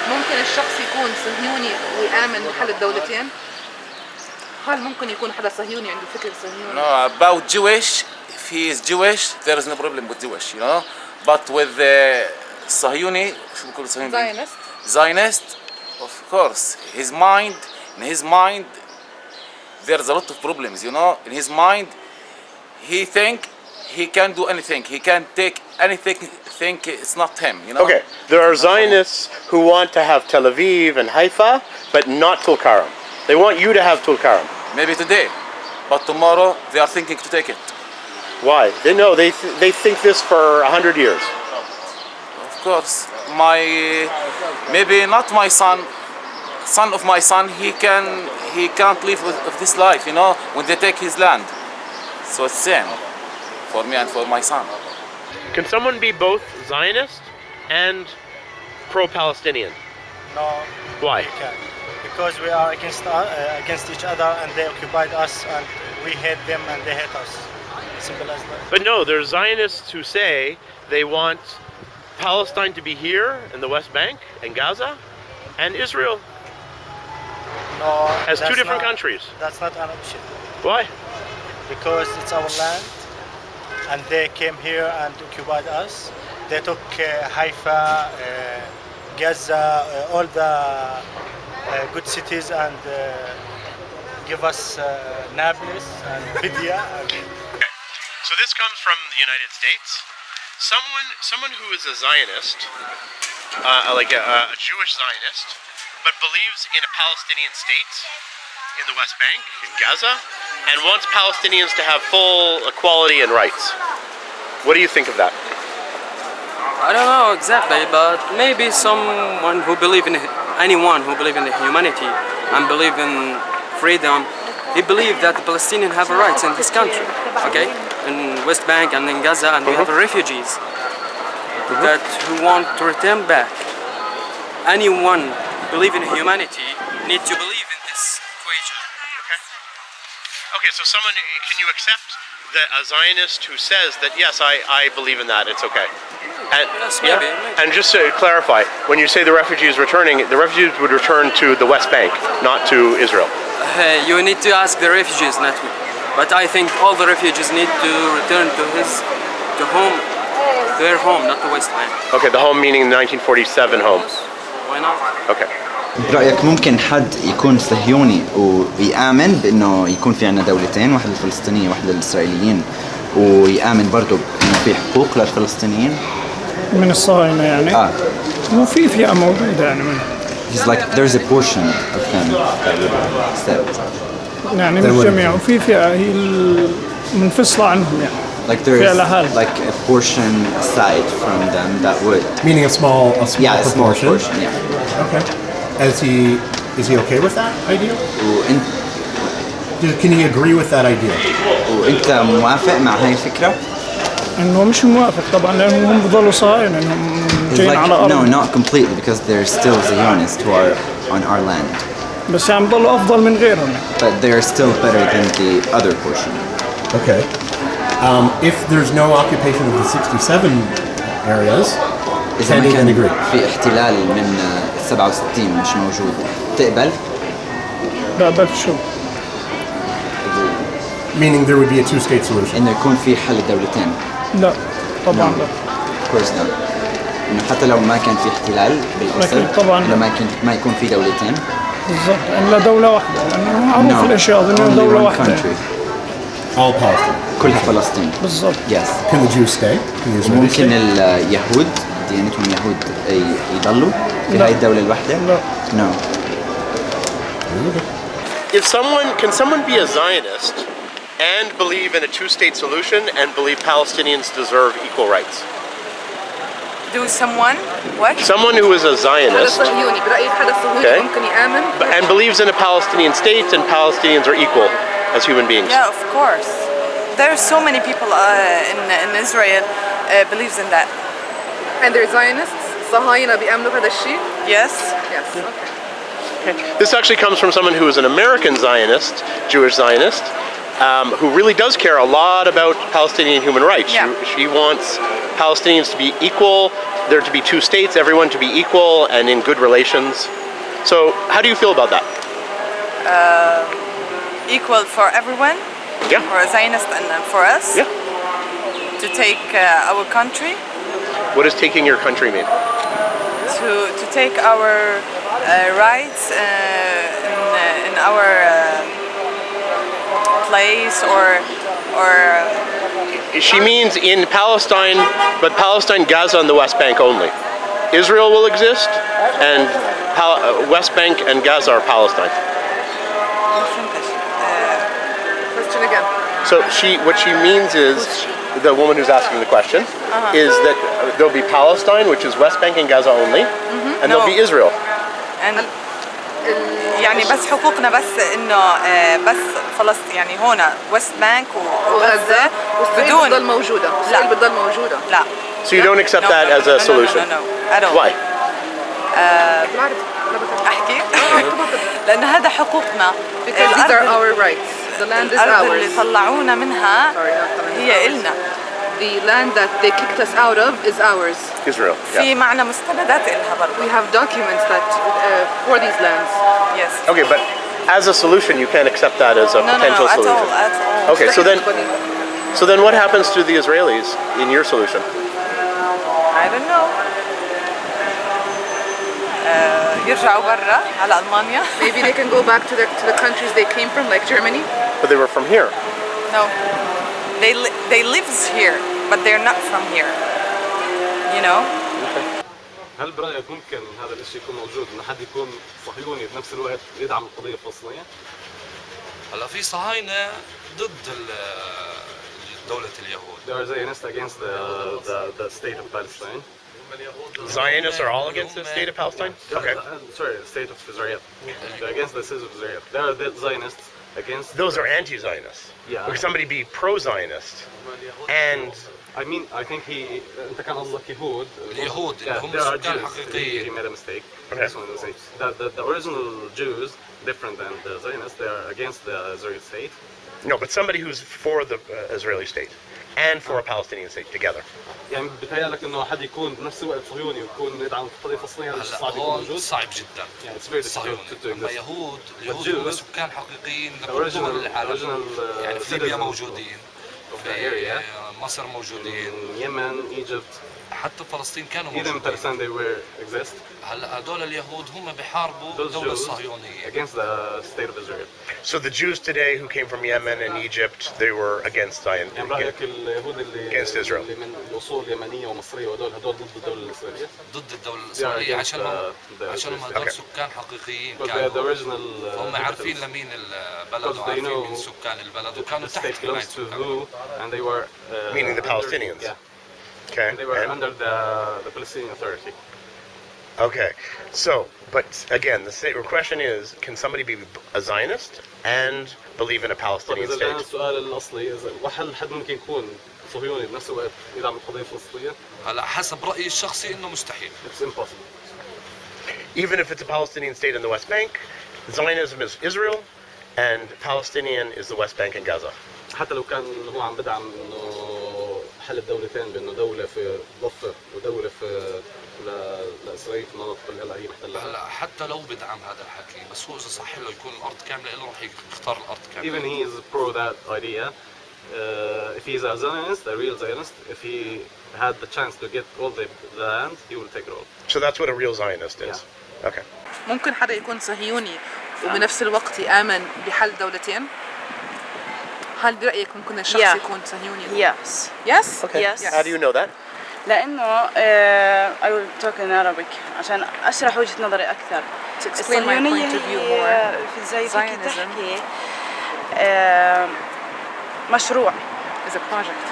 ممكن الشخص يكون صهيوني ويآمن بحل الدولتين؟ هل ممكن يكون حدا صهيوني عنده فكر صهيوني؟ No, about Jewish, if he is Jewish, there is no problem with Jewish, you know. But with the Sahiyuni, شو بقول Sahiyuni? Zionist. Zionist, of course, in his mind, there's a lot of problems, you know. In his mind, he think he can do anything. He can take anything. Think it's not him, you know. Okay, there are Zionists who want to have Tel Aviv and Haifa, but not Tulkarm. They want you to have Tulkarm. Maybe today, but tomorrow they are thinking to take it. Why? They know they think this for 100 years. Of course, maybe not my son of my son. He can't live with this life, you know. When they take his land, so it's same for me and for my son. Can someone be both Zionist and pro-Palestinian? No. Why? We can't. Because we are against each other, and they occupied us, and we hate them, and they hate us. Simple as that. But no, there's Zionists who say they want Palestine to be here in the West Bank and Gaza, and Israel No. as two that's different not- countries. That's not an option. Why? Because it's our land, and they came here and occupied us. They took Haifa, Gaza, all the good cities, and give us Nablus and Bedia. So this comes from the United States. Someone who is a Zionist, like a Jewish Zionist, but believes in a Palestinian state in the West Bank, in Gaza, and wants Palestinians to have full equality and rights. What do you think of that? I don't know exactly, but maybe anyone who believe in the humanity and believe in freedom, he believe that the Palestinians have rights in this country, okay? In West Bank and in Gaza, and we have refugees that who want to return back. Anyone believe in humanity need to believe in this equation. Okay, so can you accept that a Zionist who says that, yes, I believe in that, it's okay? And, Yes, maybe. And just to clarify, when you say the refugees returning, the refugees would return to the West Bank, not to Israel. You need to ask the refugees, not me. But I think all the refugees need to return to their home, not the West Bank. Okay, the home meaning the 1947 home. Why not? Okay. برأيك ممكن حد يكون صهيوني ويآمن بأنه يكون في عنا دولتين، واحدة الفلسطينية واحدة الإسرائيليين، ويآمن برضه إنه في حقوق للفلسطينيين؟ من الصهاينة يعني؟ وفي فئة موجودة يعني منهم. He's like there's a portion of them that would accept. يعني مش جميع، وفي فئة هي منفصلة عنهم يعني. Like there is like a portion aside from them that would. Meaning a small proportion. Yeah. Okay. Is he okay with that idea? Can he agree with that idea? وأنت موافق مع هاي الفكرة؟ إنه مش موافق طبعا لأنهم هم بضلوا صهاينة إنهم جايين على أرض. No, not completely because there's still Zionists who are on our land. بس يعني بضلوا أفضل من غيرهم. But they are still better than the other portion. Okay. If there's no occupation of the 67 areas, إذا ما كان في احتلال من 67 مش موجود، تقبل؟ بقبل شو؟ Meaning there would be a two-state solution. إنه يكون في حل الدولتين. لا طبعا لا. Of course not. إنه حتى لو ما كان في احتلال بالأصل، إنه ما يكون في دولتين. بالضبط، إلا دولة واحدة، لأنه معروف الأشياء إنه دولة واحدة. All Palestine. كلها فلسطين. بالضبط. Yes. Can the Jews stay? ممكن اليهود ديانتهم يهود يضلوا في هاي الدولة الواحدة؟ لا. No. Can someone be a Zionist and believe in a two-state solution and believe Palestinians deserve equal rights? Do someone what? Someone who is a حدا Zionist صهيوني برأيك حدا صهيوني ممكن يآمن and believes in a Palestinian state and Palestinians are equal as human beings. Yeah, of course. There are so many people in Israel believes in that. And they're Zionists? صهاينة بيآمنوا بهذا الشيء? Yes. Yes. Okay. This actually comes from someone who is an American Zionist, Jewish Zionist, who really does care a lot about Palestinian human rights. Yeah. She wants Palestinians to be equal, there to be two states, everyone to be equal and in good relations. So how do you feel about that? Equal for everyone, Yeah. for a Zionist and for us. Yeah. To take our country, What does taking your country mean? to take our rights in our place or She means in Palestine, but Palestine, Gaza, and the West Bank only. Israel will exist, and West Bank and Gaza are Palestine. Question again. So what she means is, the woman who's asking the question, is that there'll be Palestine, which is West Bank and Gaza only, and there'll be Israel. and يعني بس حقوقنا بس انه بس فلسطين يعني هون ويست بانك وغزه وإسرائيل بدون بتضل موجودة. إسرائيل بتضل موجودة. لا. So you don't accept that as a solution? No, at all. Why? بالعربي. احكي لأن هذا حقوقنا. Because these are our rights. The land is الأرض اللي ours. طلعونا منها Sorry, not telling هي us. إلنا. The land that they kicked us out of is ours. Israel. في معنا مستندات إلها برضه. We have documents that for these lands. Yes. Okay, but as a solution, you can't accept that as a potential at solution. all, at all. Okay, so then what happens to the Israelis in your solution? I don't know. يرجعوا برا على ألمانيا. Maybe they can go back to the countries they came from, like Germany. But they were from here. No. They lives here, but they're not from here. You know? هل برأيك ممكن هذا الشيء يكون موجود إن حد يكون صهيوني بنفس الوقت يدعم القضية الفلسطينية؟ هلا في صهاينة ضد دولة اليهود. They are Zionists against the state of Palestine. Zionists are all against the state of Palestine? Okay. Sorry, the state of Israel. They're against the state of Israel. They are the Zionists against. Those are anti-Zionists. Yeah. Would somebody be pro-Zionist and I mean, I think أنت كان قصدك يهود. اليهود اللي هم There are سكان Jews. حقيقيين. He made a mistake. Okay. This one is the original Jews, different than the Zionists. They are against the Israeli state. no, but somebody who's for the Israeli state and for a Palestinian state together. يعني بتهيألك إنه حد يكون بنفس الوقت صهيوني ويكون يدعم القضية الفلسطينية هذا الشيء هلا صعب يكون هون موجود. صعب جدا. Yeah, it's very difficult صهيوني. to أما exist. اليهود Jews, هم سكان حقيقيين لكل original- دول العالم. original, يعني في ليبيا citizens موجودين. of the area. مصر موجودين. Yemen, Egypt, حتى فلسطين كانوا even موجودين. Palestine they were exist. هلا هدول اليهود هم بحاربوا Those الدولة Jews الصهيونية. against the state of Israel. So the Jews today who came from Yemen and Egypt, they were against Zion. يعني برأيك اليهود اللي Against Israel. اللي من الأصول يمنية ومصرية هدول ضد الدولة الإسرائيلية. ضد الدولة الإسرائيلية against عشان the هدول Okay. سكان حقيقيين But they are the كانوا. original. هم عارفين لمين البلد Because they وعارفين know مين سكان البلد وكانوا the تحت state حماية belongs to سكان who, and they were Meaning the under- Palestinians. Yeah, Okay. and they were And- under the Palestinian Authority. Okay. So, but again, the question is, can somebody be a Zionist and believe in a طب Palestinian إذا كان state? السؤال الأصلي إذا هل حد ممكن يكون صهيوني بنفس الوقت يدعم القضية الفلسطينية؟ هلا حسب رأيي الشخصي إنه مستحيل. It's impossible. Even if it's a Palestinian state in the West Bank, Zionism is Israel, and Palestinian is the West Bank and Gaza. حتى لو كان هو عم بدعم إنه حل الدولتين بإنه دولة في ضفة ودولة في لإسرائيل في المناطق اللي هلا هي محتلها. هلا حتى لو بدعم هذا الحكي بس هو إذا صح له يكون الأرض كاملة له راح يختار الأرض كاملة. Even he is pro that idea. If he's a Zionist, a real Zionist, if he had the chance to get all the land, he will take it all. So that's what a real Zionist is. Okay. ممكن حدا يكون صهيوني وبنفس الوقت يآمن بحل دولتين؟ هل برأيك ممكن الشخص Yeah. يكون صهيوني؟ Yes. Yes? Okay. Yes. How do you know that? لأنه I will talk in Arabic عشان أشرح وجهة نظري أكثر. To explain my الصهيونية point of view هي more. زي فيك Zionism تحكي مشروع. is a project.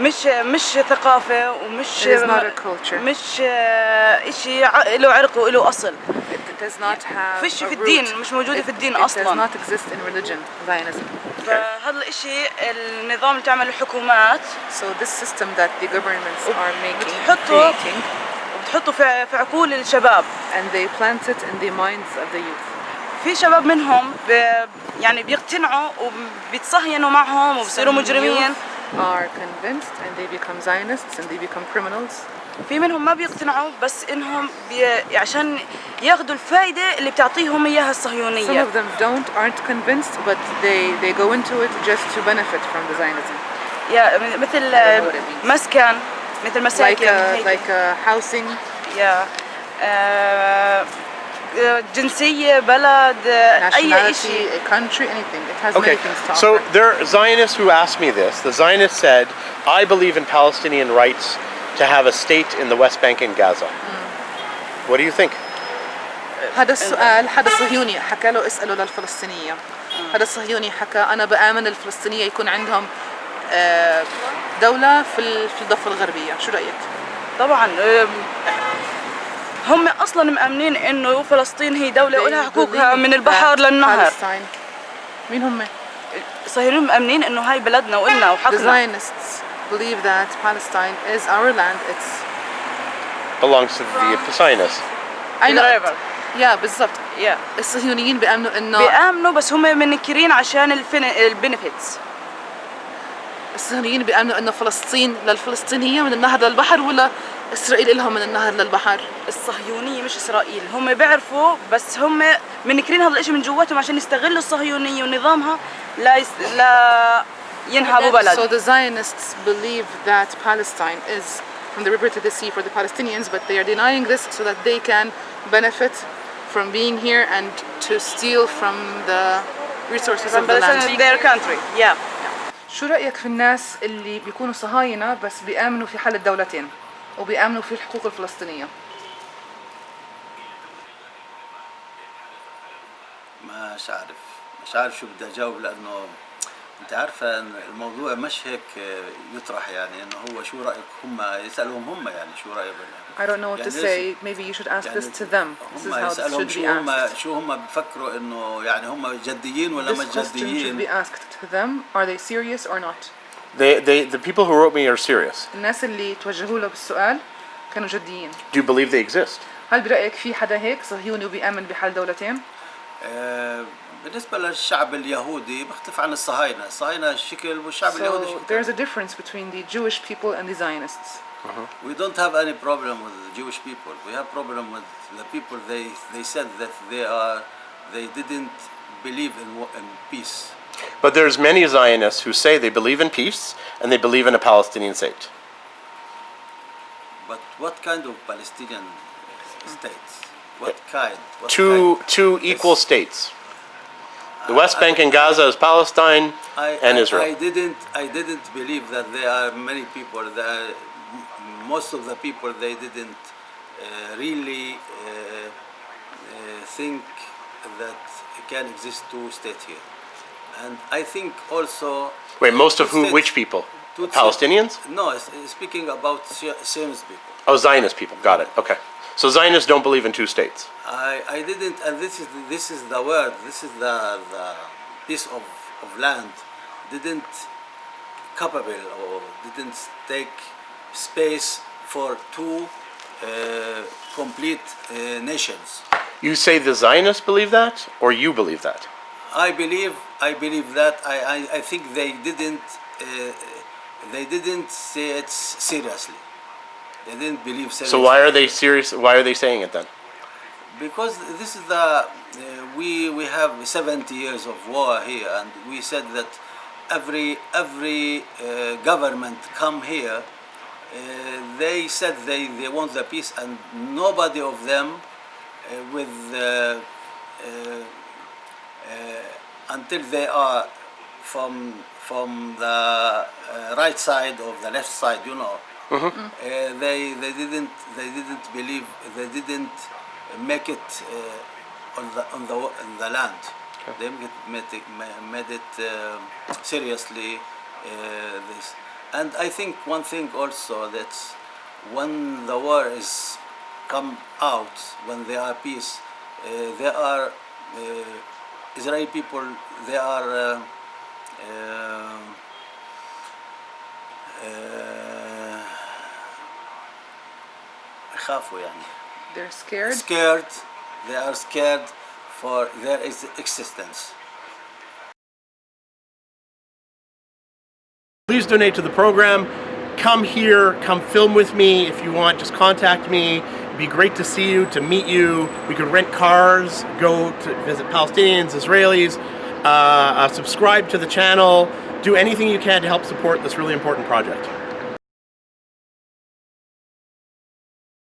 مش ثقافة ومش It is not a culture. مش إشي له عرق وله أصل. It does not have فيش a في root. الدين مش موجودة في الدين It does أصلاً. not exist in religion, Zionism. فهذا الإشي النظام اللي تعمل الحكومات So this system that the governments are making, بتحطه creating, وبتحطه في عقول الشباب. and they plant it in the minds of the youth. في شباب منهم يعني بيقتنعوا وبيتصهينوا معهم وبصيروا Some مجرمين. youth are convinced and they become Zionists and they become criminals. في منهم ما بيقتنعوا بس انهم عشان ياخذوا الفائده اللي بتعطيهم اياها Some الصهيونيه. of them aren't convinced, but they go into it just to benefit from the Zionism. يا مثل مسكن، مثل مساكن like housing. يا جنسيه، بلد، اي شيء. A country, anything. It has Okay, many things to so offer. there are Zionists who asked me this. The Zionists said, I believe in Palestinian rights to have a state in the West Bank and Gaza. What do you think? هذا السؤال حدا صهيوني حكى له اسأله للفلسطينية. هذا الصهيوني حكى أنا بآمن الفلسطينية يكون عندهم دولة في الضفة الغربية. شو رأيك؟ طبعا هم اصلا مأمنين انه فلسطين هي دولة ولها حقوقها من البحر للنهر. مين هم؟ الصهيونيين مأمنين انه هاي بلدنا وإلنا The وحقنا. Zionists believe that Palestine is our land. It's Belongs to the Zionists. I know. Whatever. يا بالضبط. يا الصهيونيين بيآمنوا بيآمنوا بس هم منكرين عشان البنفيتس. الصهيونيين بيآمنوا إنه فلسطين للفلسطينية من النهر للبحر ولا إسرائيل لهم من النهر للبحر؟ الصهيونية مش إسرائيل، هم بيعرفوا بس هم منكرين هذا الإشي من جواتهم عشان يستغلوا الصهيونية ونظامها لا ينهبوا بلد. So the Zionists believe that Palestine is from the river to the sea for the Palestinians, but they are denying this so that they can benefit from being here and to steal from the resources of the land. Their country. Yeah. شو رأيك في الناس اللي بيكونوا صهاينة بس بيآمنوا في حل الدولتين وبيآمنوا في الحقوق الفلسطينية؟ مش عارف شو بدي أجاوب لأنه أنت عارفة إن الموضوع مش هيك يطرح يعني إنه هو شو رأيك هم يسألهم هم يعني شو رأيك I don't know what to say. Maybe you should ask this to them. This is how this should be asked. شو هم بفكروا إنه يعني هم جديين ولا مش جديين؟ This question should be asked to them. Are they serious or not? The people who wrote me are serious. الناس اللي توجهوا له بالسؤال كانوا جديين. Do you believe they exist? هل برأيك في حدا هيك صهيوني وبيآمن بحل دولتين؟ بالنسبة للشعب اليهودي بيختلف عن الصهاينة. الصهاينة شكل والشعب اليهودي شكل. There's a difference between the Jewish people and the Zionists. We don't have any problem with the Jewish people. We have problem with the people. They said that they didn't believe in peace. But there's many Zionists who say they believe in peace and they believe in a Palestinian state. But what kind of Palestinian states? What kind? Two equal states. The West Bank and Gaza is Palestine and Israel. I didn't believe that there are many people. Most of the people they didn't really think that can exist two states here. And I think also. Wait, most of who? Which people? Palestinians? No, speaking about Zionist people. Oh, Zionist people. Got it. Okay. So Zionists don't believe in two states. I didn't, and this is the word. This is the piece of land didn't capable or didn't take space for two complete nations. You say the Zionists believe that, or you believe that? I believe that. I think they didn't say it seriously. They didn't believe seriously. So why are they serious? Why are they saying it then? Because this is we have 70 years of war here, and we said that every government come here. They said they want the peace, and nobody of them until they are from the right side or the left side, you know. They didn't believe, they didn't make it on the land. Okay. They made it seriously this. And I think one thing also that when the war is come out, when there are peace, there are Israeli people. They are They're scared. They are scared for their existence. Please donate to the program. Come here, come film with me if you want. Just contact me. It'd be great to see you, to meet you. We could rent cars, go to visit Palestinians, Israelis, subscribe to the channel, do anything you can to help support this really important project.